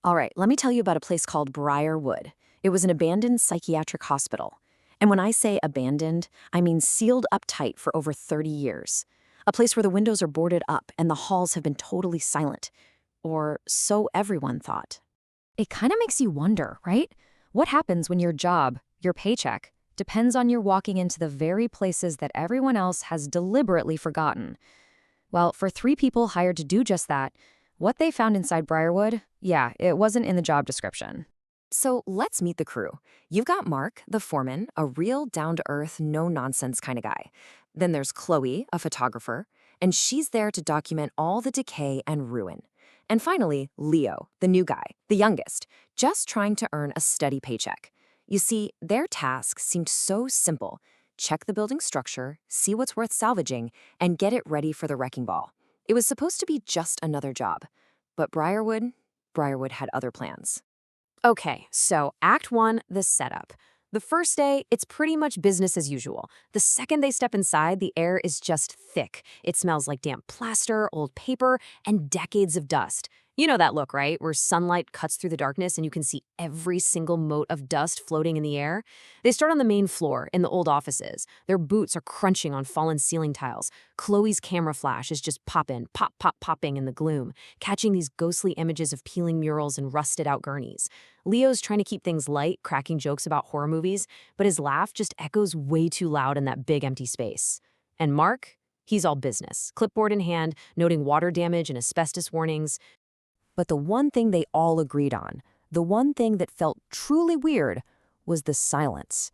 All right, let me tell you about a place called Briarwood. It was an abandoned psychiatric hospital. And when I say abandoned, I mean sealed up tight for over 30 years. A place where the windows are boarded up and the halls have been totally silent. Or so everyone thought. It kind of makes you wonder, right? What happens when your job, your paycheck, depends on your walking into the very places that everyone else has deliberately forgotten? Well, for 3 people hired to do just that, what they found inside Briarwood, yeah, it wasn't in the job description. So let's meet the crew. You've got Mark, the foreman, a real down-to-earth, no-nonsense kind of guy. Then there's Chloe, a photographer, and she's there to document all the decay and ruin. And finally, Leo, the new guy, the youngest, just trying to earn a steady paycheck. You see, their tasks seemed so simple. Check the building structure, see what's worth salvaging, and get it ready for the wrecking ball. It was supposed to be just another job. But Briarwood had other plans. Okay, so Act 1, the setup. The first day, it's pretty much business as usual. The second they step inside, the air is just thick. It smells like damp plaster, old paper, and decades of dust. You know that look, right? Where sunlight cuts through the darkness and you can see every single mote of dust floating in the air. They start on the main floor, in the old offices. Their boots are crunching on fallen ceiling tiles. Chloe's camera flash is just popping in the gloom, catching these ghostly images of peeling murals and rusted-out gurneys. Leo's trying to keep things light, cracking jokes about horror movies, but his laugh just echoes way too loud in that big empty space. And Mark? He's all business, clipboard in hand, noting water damage and asbestos warnings. But the one thing they all agreed on, the one thing that felt truly weird, was the silence.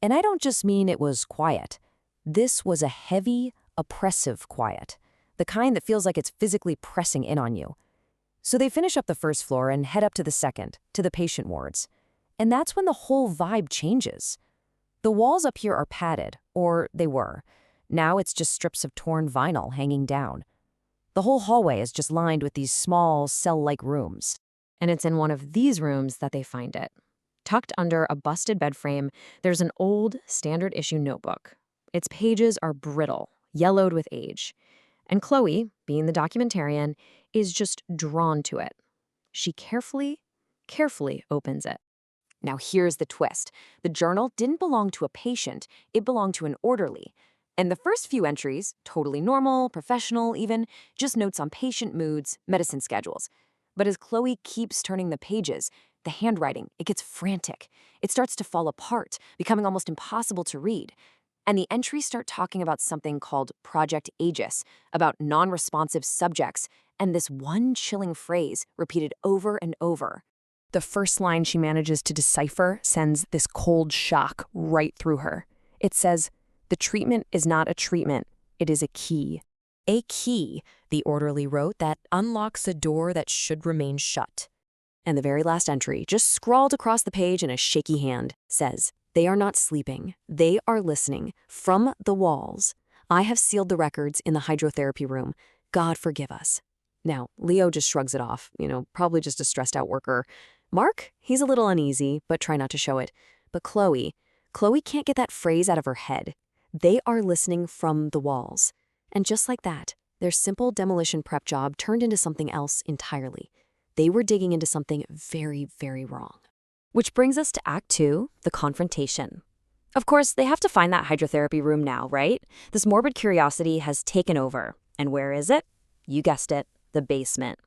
And I don't just mean it was quiet. This was a heavy, oppressive quiet, the kind that feels like it's physically pressing in on you. So they finish up the first floor and head up to the second, to the patient wards. And that's when the whole vibe changes. The walls up here are padded, or they were. Now it's just strips of torn vinyl hanging down. The whole hallway is just lined with these small, cell-like rooms. And it's in one of these rooms that they find it. Tucked under a busted bed frame, there's an old, standard-issue notebook. Its pages are brittle, yellowed with age. And Chloe, being the documentarian, is just drawn to it. She carefully opens it. Now here's the twist. The journal didn't belong to a patient, it belonged to an orderly. And the first few entries, totally normal, professional even, just notes on patient moods, medicine schedules. But as Chloe keeps turning the pages, the handwriting, it gets frantic. It starts to fall apart, becoming almost impossible to read. And the entries start talking about something called Project Aegis, about non-responsive subjects, and this one chilling phrase repeated over and over. The first line she manages to decipher sends this cold shock right through her. It says, "The treatment is not a treatment, it is a key." A key, the orderly wrote, that unlocks a door that should remain shut. And the very last entry, just scrawled across the page in a shaky hand, says, "They are not sleeping, they are listening, from the walls. I have sealed the records in the hydrotherapy room. God forgive us." Now, Leo just shrugs it off, probably just a stressed out worker. Mark, he's a little uneasy, but try not to show it. But Chloe can't get that phrase out of her head. They are listening from the walls. And just like that, their simple demolition prep job turned into something else entirely. They were digging into something very, very wrong. Which brings us to Act 2, the confrontation. Of course, they have to find that hydrotherapy room now, right? This morbid curiosity has taken over. And where is it? You guessed it, the basement.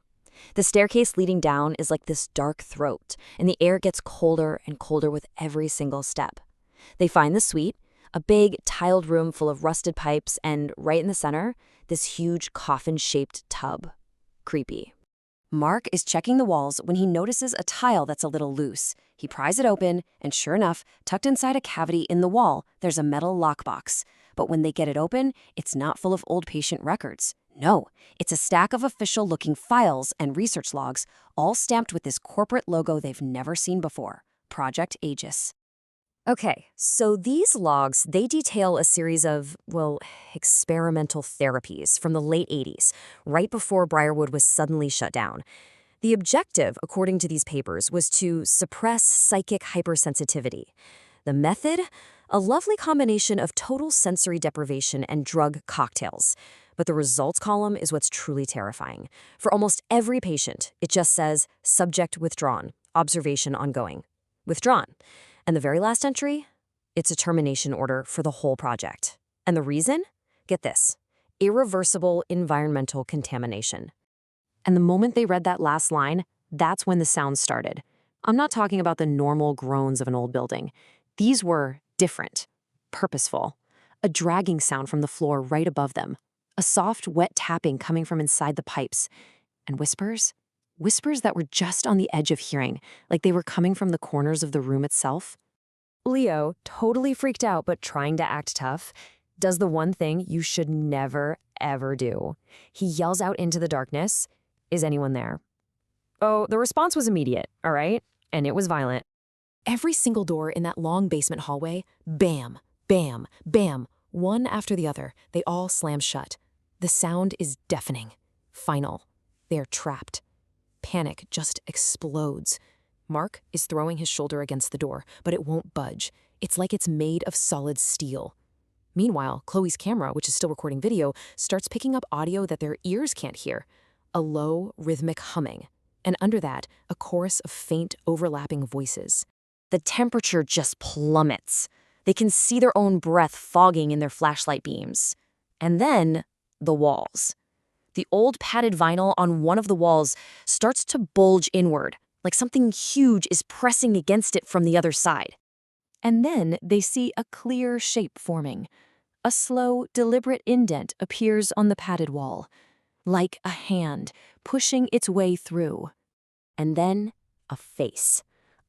The staircase leading down is like this dark throat, and the air gets colder and colder with every single step. They find the suite, a big, tiled room full of rusted pipes, and right in the center, this huge coffin-shaped tub. Creepy. Mark is checking the walls when he notices a tile that's a little loose. He pries it open, and sure enough, tucked inside a cavity in the wall, there's a metal lockbox. But when they get it open, it's not full of old patient records. No, it's a stack of official-looking files and research logs, all stamped with this corporate logo they've never seen before, Project Aegis. Okay, so these logs, they detail a series of, experimental therapies from the late 80s, right before Briarwood was suddenly shut down. The objective, according to these papers, was to suppress psychic hypersensitivity. The method? A lovely combination of total sensory deprivation and drug cocktails. But the results column is what's truly terrifying. For almost every patient, it just says, subject withdrawn, observation ongoing. Withdrawn. And the very last entry? It's a termination order for the whole project. And the reason? Get this. Irreversible environmental contamination. And the moment they read that last line, that's when the sounds started. I'm not talking about the normal groans of an old building. These were different, purposeful. A dragging sound from the floor right above them. A soft, wet tapping coming from inside the pipes. And whispers? Whispers that were just on the edge of hearing, like they were coming from the corners of the room itself. Leo, totally freaked out but trying to act tough, does the one thing you should never, ever do. He yells out into the darkness, "Is anyone there?" Oh, the response was immediate, all right? And it was violent. Every single door in that long basement hallway, bam, bam, bam, one after the other, they all slam shut. The sound is deafening, final. They're trapped. Panic just explodes. Mark is throwing his shoulder against the door, but it won't budge. It's like it's made of solid steel. Meanwhile, Chloe's camera, which is still recording video, starts picking up audio that their ears can't hear. A low, rhythmic humming. And under that, a chorus of faint, overlapping voices. The temperature just plummets. They can see their own breath fogging in their flashlight beams. And then, the walls. The old padded vinyl on one of the walls starts to bulge inward, like something huge is pressing against it from the other side. And then they see a clear shape forming. A slow, deliberate indent appears on the padded wall, like a hand pushing its way through. And then, a face.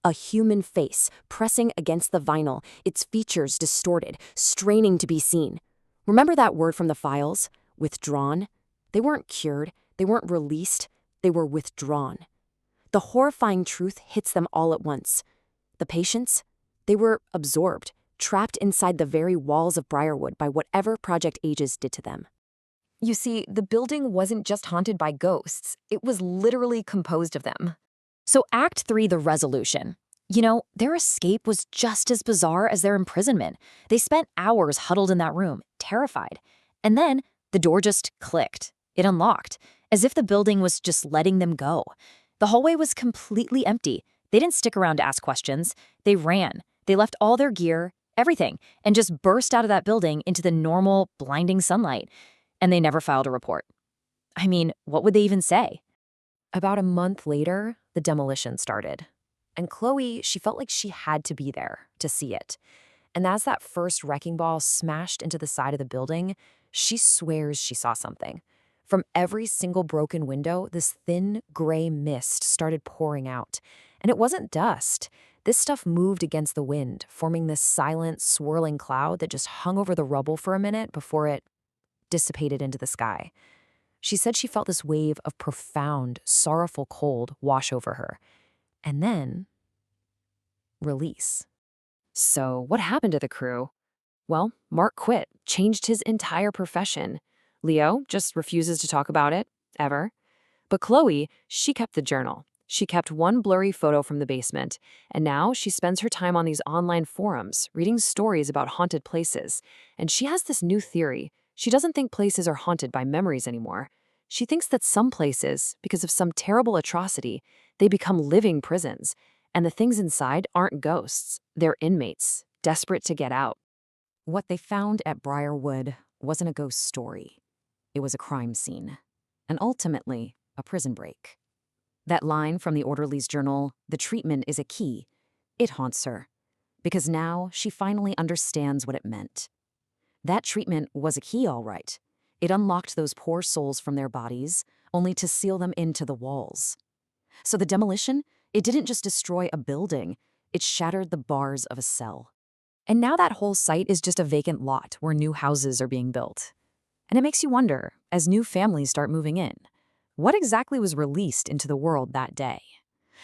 A human face pressing against the vinyl, its features distorted, straining to be seen. Remember that word from the files? Withdrawn? They weren't cured, they weren't released, they were withdrawn. The horrifying truth hits them all at once. The patients? They were absorbed, trapped inside the very walls of Briarwood by whatever Project Aegis did to them. You see, the building wasn't just haunted by ghosts, it was literally composed of them. So Act 3, the resolution. You know, their escape was just as bizarre as their imprisonment. They spent hours huddled in that room, terrified. And then the door just clicked. It unlocked, as if the building was just letting them go. The hallway was completely empty. They didn't stick around to ask questions. They ran. They left all their gear, everything, and just burst out of that building into the normal, blinding sunlight. And they never filed a report. I mean, what would they even say? About a month later, the demolition started. And Chloe, she felt like she had to be there to see it. And as that first wrecking ball smashed into the side of the building, she swears she saw something. From every single broken window, this thin, gray mist started pouring out. And it wasn't dust. This stuff moved against the wind, forming this silent, swirling cloud that just hung over the rubble for a minute before it dissipated into the sky. She said she felt this wave of profound, sorrowful cold wash over her. And then, release. So what happened to the crew? Well, Mark quit, changed his entire profession. Leo just refuses to talk about it, ever. But Chloe, she kept the journal. She kept one blurry photo from the basement, and now she spends her time on these online forums, reading stories about haunted places. And she has this new theory. She doesn't think places are haunted by memories anymore. She thinks that some places, because of some terrible atrocity, they become living prisons, and the things inside aren't ghosts. They're inmates, desperate to get out. What they found at Briarwood wasn't a ghost story. It was a crime scene, and ultimately, a prison break. That line from the orderly's journal, "The treatment is a key," it haunts her, because now she finally understands what it meant. That treatment was a key, all right. It unlocked those poor souls from their bodies, only to seal them into the walls. So the demolition, it didn't just destroy a building, it shattered the bars of a cell. And now that whole site is just a vacant lot where new houses are being built. And it makes you wonder, as new families start moving in, what exactly was released into the world that day?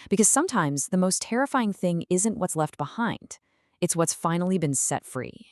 Because sometimes the most terrifying thing isn't what's left behind, it's what's finally been set free.